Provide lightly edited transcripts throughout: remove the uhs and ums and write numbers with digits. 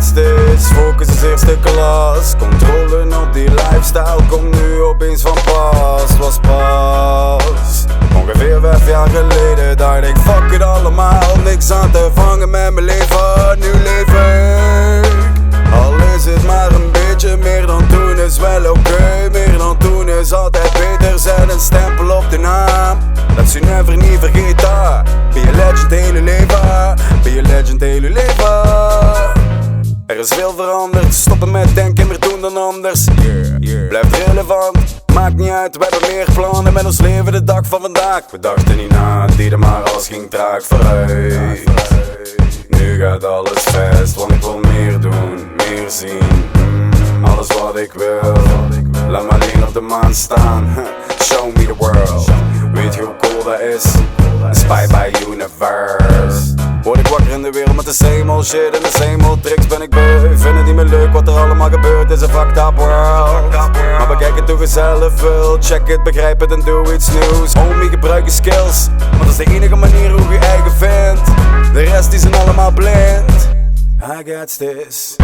got this. Focus is eerste klas. Controle op die lifestyle komt nu opeens van pas. Was pas ongeveer 5 jaar geleden dacht ik fuck it allemaal. Niks aan te vangen met mijn leven. Nu leef ik. Al is het maar een beetje, meer dan toen is wel oké. Meer dan toen is altijd beter. Zet een stempel op de naam. Dat je never niet vergeten. Be a legend hele leven. Be a legend hele leven. Er is veel veranderd. Stoppen met denken, meer doen dan anders. Blijft relevant. Maakt niet uit, we hebben meer plannen met ons leven de dag van vandaag. We dachten niet na, deden maar alles ging traag vooruit. Nu gaat alles vast, want ik wil meer doen, meer zien. Alles wat ik wil, laat me alleen op de maan staan. Show me the world, weet je hoe cool dat is? Spy by universe. Word ik wakker in de wereld met de same old shit en de same old tricks ben ik beu. Vind het niet meer leuk wat er allemaal gebeurt, is een fucked up world. Maar bekijk het hoe je zelf wil, check het, begrijp het en doe iets nieuws. Homie, gebruik je skills, want dat is de enige manier hoe je eigen vindt. De rest die zijn allemaal blind. I got this,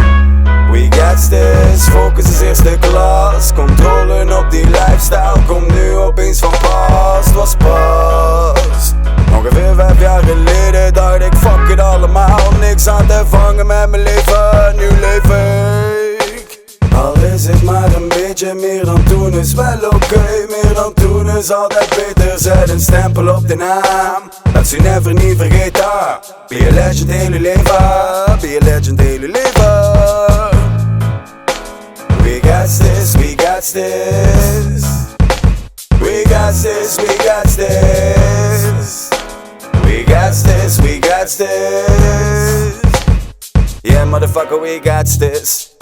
we got this. Focus is eerste klas. Controle op die lifestyle komt nu opeens van pas. Het was pas ongeveer 5 jaar geleden dacht ik fuck it allemaal. Niks aan te vangen met mijn leven. Nu leef ik. Al is het maar een beetje, meer dan toen is wel oké. Meer dan toen is altijd beter. Zet een stempel op de naam. Dat je never niet vergeten. Be a legend hele leven. Be a legend hele leven. We got this, we got this. We got this, we got this. We got this, we got this. Yeah, motherfucker, we got this.